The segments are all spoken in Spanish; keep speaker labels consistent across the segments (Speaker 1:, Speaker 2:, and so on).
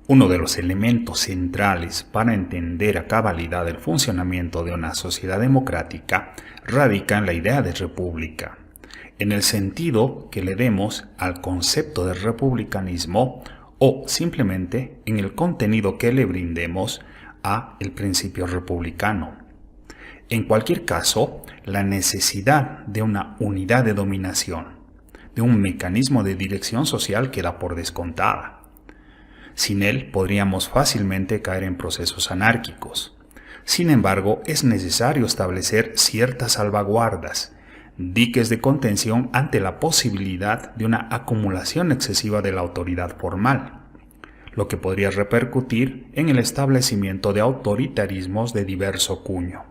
Speaker 1: Uno de los elementos centrales para entender a cabalidad el funcionamiento de una sociedad democrática radica en la idea de república, en el sentido que le demos al concepto de republicanismo o simplemente en el contenido que le brindemos a el principio republicano. En cualquier caso, la necesidad de una unidad de dominación, de un mecanismo de dirección social queda por descontada. Sin él podríamos fácilmente caer en procesos anárquicos. Sin embargo, es necesario establecer ciertas salvaguardas, diques de contención ante la posibilidad de una acumulación excesiva de la autoridad formal, lo que podría repercutir en el establecimiento de autoritarismos de diverso cuño.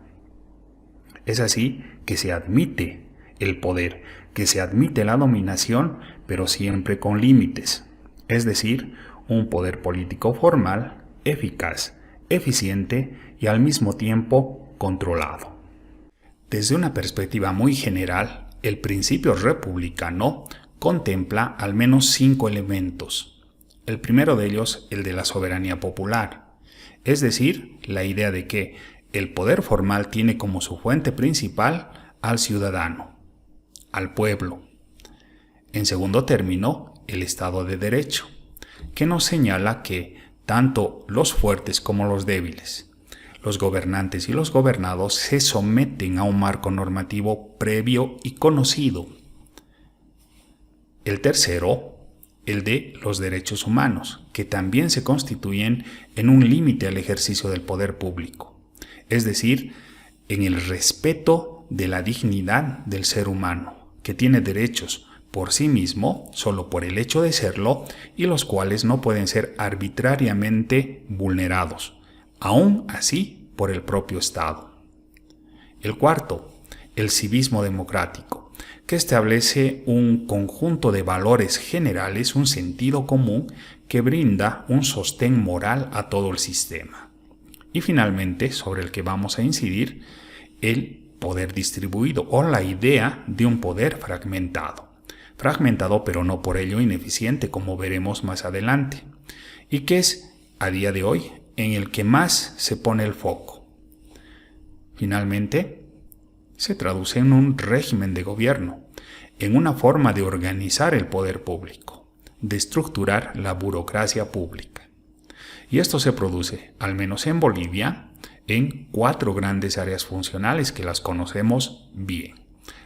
Speaker 1: Es así que se admite el poder, que se admite la dominación, pero siempre con límites, es decir, un poder político formal, eficaz, eficiente y al mismo tiempo controlado. Desde una perspectiva muy general, el principio republicano contempla al menos 5 elementos. El primero de ellos, el de la soberanía popular, es decir, la idea de que el poder formal tiene como su fuente principal al ciudadano, al pueblo. En segundo término, el Estado de Derecho, que nos señala que tanto los fuertes como los débiles, los gobernantes y los gobernados se someten a un marco normativo previo y conocido. El tercero, el de los derechos humanos, que también se constituyen en un límite al ejercicio del poder público, es decir, en el respeto de la dignidad del ser humano, que tiene derechos por sí mismo, solo por el hecho de serlo, y los cuales no pueden ser arbitrariamente vulnerados, aún así por el propio Estado. El cuarto, el civismo democrático, que establece un conjunto de valores generales, un sentido común que brinda un sostén moral a todo el sistema. Y finalmente, sobre el que vamos a incidir, el poder distribuido o la idea de un poder fragmentado pero no por ello ineficiente, como veremos más adelante, y que es, a día de hoy, en el que más se pone el foco. Finalmente, se traduce en un régimen de gobierno, en una forma de organizar el poder público, de estructurar la burocracia pública. Y esto se produce, al menos en Bolivia, en 4 grandes áreas funcionales que las conocemos bien.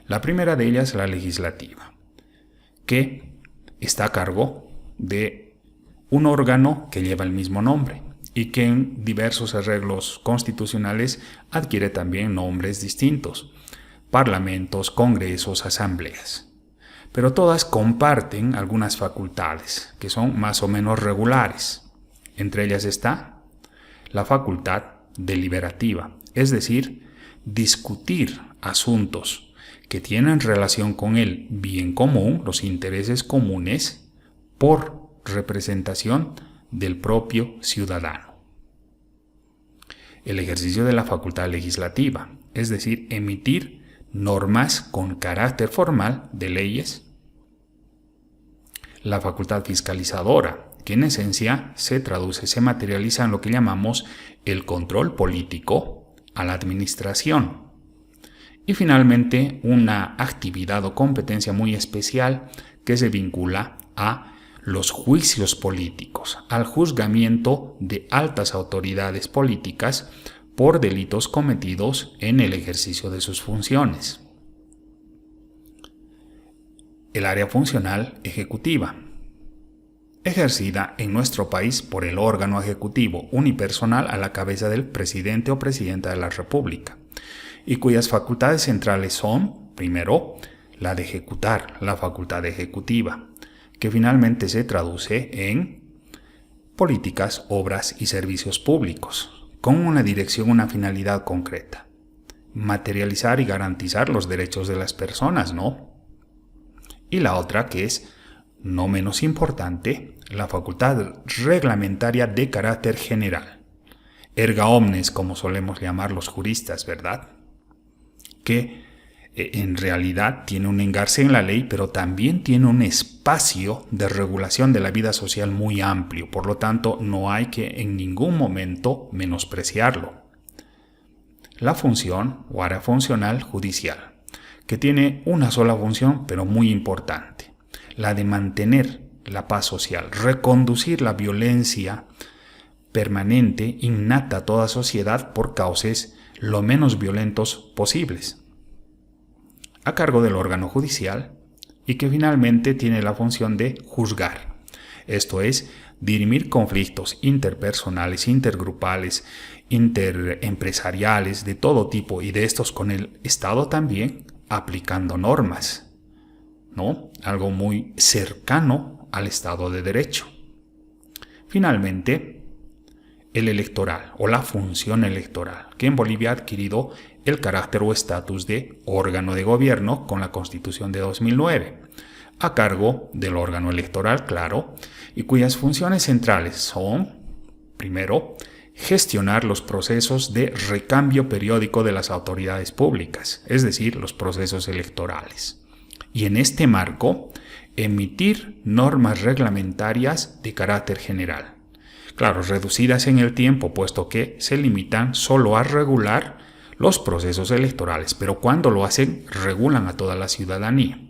Speaker 1: La primera de ellas es la legislativa, que está a cargo de un órgano que lleva el mismo nombre y que en diversos arreglos constitucionales adquiere también nombres distintos: parlamentos, congresos, asambleas. Pero todas comparten algunas facultades que son más o menos regulares. Entre ellas está la facultad deliberativa, es decir, discutir asuntos que tienen relación con el bien común, los intereses comunes, por representación del propio ciudadano. El ejercicio de la facultad legislativa, es decir, emitir normas con carácter formal de leyes. La facultad fiscalizadora, que en esencia se materializa en lo que llamamos el control político a la administración. Y finalmente, una actividad o competencia muy especial que se vincula a los juicios políticos, al juzgamiento de altas autoridades políticas por delitos cometidos en el ejercicio de sus funciones. El área funcional ejecutiva, ejercida en nuestro país por el órgano ejecutivo unipersonal a la cabeza del presidente o presidenta de la República, y cuyas facultades centrales son, primero, la de ejecutar, la facultad ejecutiva, que finalmente se traduce en políticas, obras y servicios públicos, con una dirección, una finalidad concreta: materializar y garantizar los derechos de las personas, ¿no? Y la otra, que es no menos importante, la facultad reglamentaria de carácter general, erga omnes, como solemos llamar los juristas, ¿verdad?, que en realidad tiene un engarce en la ley, pero también tiene un espacio de regulación de la vida social muy amplio. Por lo tanto, no hay que en ningún momento menospreciarlo. La función o área funcional judicial, que tiene una sola función, pero muy importante, la de mantener la paz social, reconducir la violencia permanente, innata a toda sociedad por cauces lo menos violentos posibles, a cargo del órgano judicial, y que finalmente tiene la función de juzgar, esto es, dirimir conflictos interpersonales, intergrupales, interempresariales de todo tipo, y de estos con el Estado también, aplicando normas, ¿no? Algo muy cercano al Estado de Derecho. Finalmente, el electoral o la función electoral, que en Bolivia ha adquirido el carácter o estatus de órgano de gobierno con la Constitución de 2009, a cargo del órgano electoral, claro, y cuyas funciones centrales son, primero, gestionar los procesos de recambio periódico de las autoridades públicas, es decir, los procesos electorales. Y en este marco, emitir normas reglamentarias de carácter general. Claro, reducidas en el tiempo, puesto que se limitan solo a regular los procesos electorales, pero cuando lo hacen, regulan a toda la ciudadanía.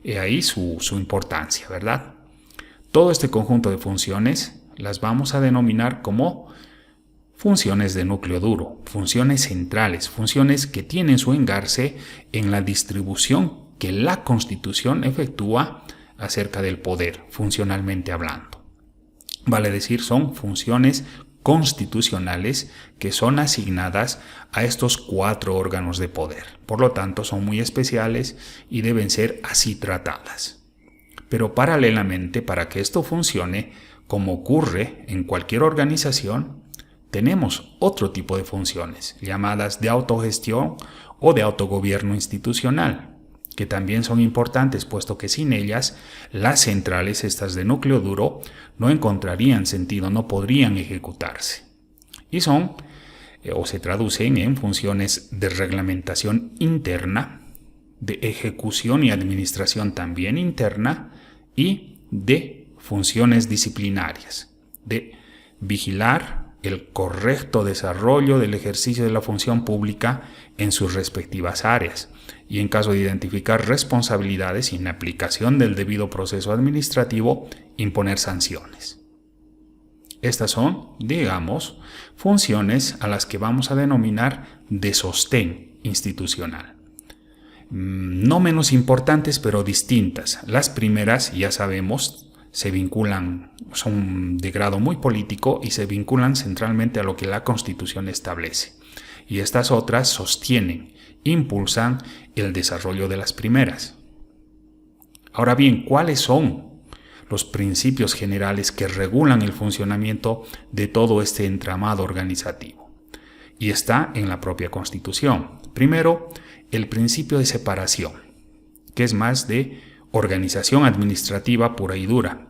Speaker 1: Y ahí su importancia, ¿verdad? Todo este conjunto de funciones las vamos a denominar como funciones de núcleo duro, funciones centrales, funciones que tienen su engarce en la distribución que la Constitución efectúa acerca del poder, funcionalmente hablando. Vale decir, son funciones constitucionales que son asignadas a estos 4 órganos de poder. Por lo tanto, son muy especiales y deben ser así tratadas. Pero paralelamente, para que esto funcione, como ocurre en cualquier organización, tenemos otro tipo de funciones, llamadas de autogestión o de autogobierno institucional, que también son importantes, puesto que sin ellas las centrales, estas de núcleo duro, no encontrarían sentido, no podrían ejecutarse. Y son, o se traducen en funciones de reglamentación interna, de ejecución y administración también interna, y de funciones disciplinarias, de vigilar el correcto desarrollo del ejercicio de la función pública en sus respectivas áreas, y en caso de identificar responsabilidades en aplicación del debido proceso administrativo, imponer sanciones. Estas son, digamos, funciones a las que vamos a denominar de sostén institucional. No menos importantes, pero distintas. Las primeras, ya sabemos, se vinculan, son de grado muy político y se vinculan centralmente a lo que la Constitución establece. Y estas otras sostienen, impulsan el desarrollo de las primeras. Ahora bien, ¿cuáles son los principios generales que regulan el funcionamiento de todo este entramado organizativo? Y está en la propia Constitución. Primero, el principio de separación, que es más de organización administrativa pura y dura,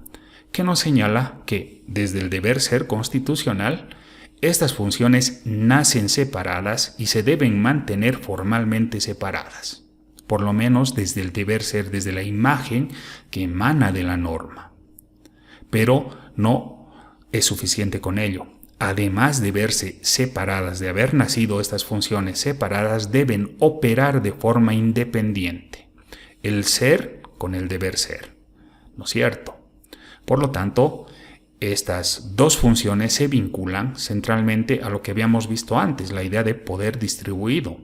Speaker 1: que nos señala que desde el deber ser constitucional, estas funciones nacen separadas y se deben mantener formalmente separadas, por lo menos desde el deber ser, desde la imagen que emana de la norma. Pero no es suficiente con ello. Además de verse separadas, de haber nacido estas funciones separadas, deben operar de forma independiente. El ser con el deber ser, ¿no es cierto? Por lo tanto, estas dos funciones se vinculan centralmente a lo que habíamos visto antes, la idea de poder distribuido.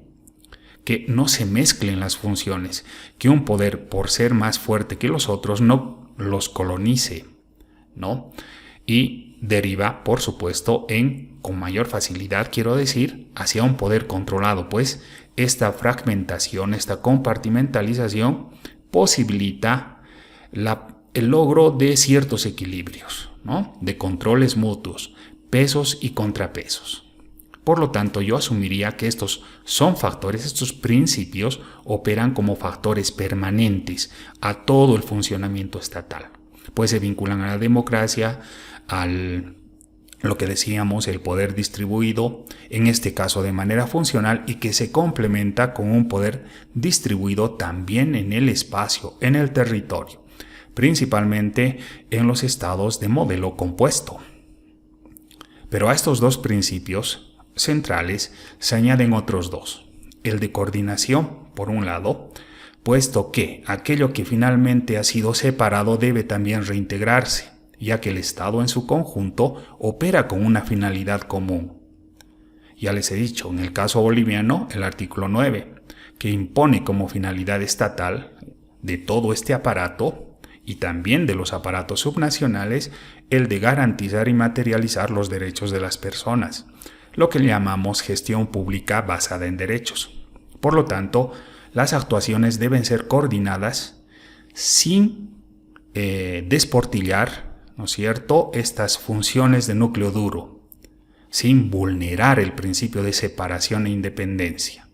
Speaker 1: Que no se mezclen las funciones, que un poder, por ser más fuerte que los otros, no los colonice, ¿no? Y deriva, por supuesto, con mayor facilidad, quiero decir, hacia un poder controlado, pues esta fragmentación, esta compartimentalización posibilita el logro de ciertos equilibrios, ¿no? De controles mutuos, pesos y contrapesos. Por lo tanto, yo asumiría que estos son factores, estos principios operan como factores permanentes a todo el funcionamiento estatal. Pues se vinculan a la democracia, al lo que decíamos, el poder distribuido, en este caso de manera funcional, y que se complementa con un poder distribuido también en el espacio, en el territorio, principalmente en los estados de modelo compuesto. Pero a estos dos principios centrales se añaden otros dos. El de coordinación, por un lado, puesto que aquello que finalmente ha sido separado debe también reintegrarse, ya que el Estado en su conjunto opera con una finalidad común. Ya les he dicho, en el caso boliviano, el artículo 9, que impone como finalidad estatal de todo este aparato y también de los aparatos subnacionales el de garantizar y materializar los derechos de las personas, lo que llamamos gestión pública basada en derechos. Por lo tanto, las actuaciones deben ser coordinadas sin desportillar, ¿no es cierto?, estas funciones de núcleo duro, sin vulnerar el principio de separación e independencia.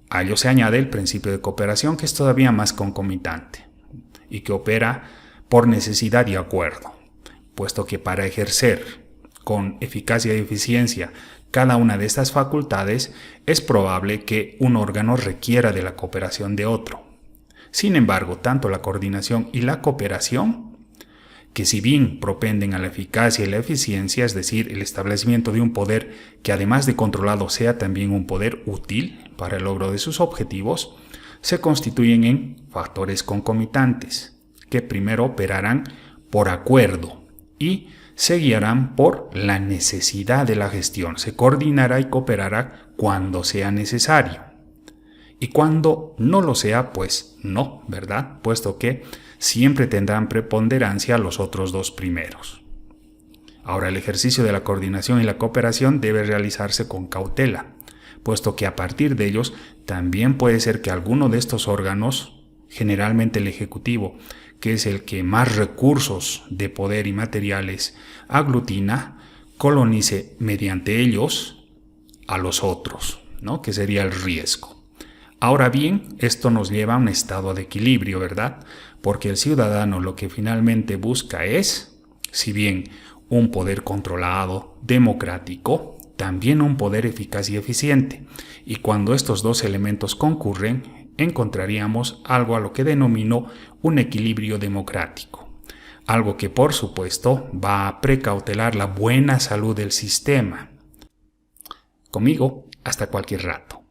Speaker 1: A ello se añade el principio de cooperación, que es todavía más concomitante y que opera por necesidad y acuerdo, puesto que para ejercer con eficacia y eficiencia cada una de estas facultades es probable que un órgano requiera de la cooperación de otro. Sin embargo, tanto la coordinación y la cooperación, que si bien propenden a la eficacia y la eficiencia, es decir, el establecimiento de un poder que además de controlado sea también un poder útil para el logro de sus objetivos, se constituyen en factores concomitantes, que primero operarán por acuerdo y se guiarán por la necesidad de la gestión. Se coordinará y cooperará cuando sea necesario. Y cuando no lo sea, pues no, ¿verdad? Puesto que siempre tendrán preponderancia los otros dos primeros. Ahora, el ejercicio de la coordinación y la cooperación debe realizarse con cautela, puesto que a partir de ellos también puede ser que alguno de estos órganos, generalmente el Ejecutivo, que es el que más recursos de poder y materiales aglutina, colonice mediante ellos a los otros, ¿no?, que sería el riesgo. Ahora bien, esto nos lleva a un estado de equilibrio, ¿verdad? Porque el ciudadano lo que finalmente busca es, si bien un poder controlado, democrático, también un poder eficaz y eficiente. Y cuando estos dos elementos concurren, encontraríamos algo a lo que denomino un equilibrio democrático. Algo que, por supuesto, va a precautelar la buena salud del sistema. Conmigo, hasta cualquier rato.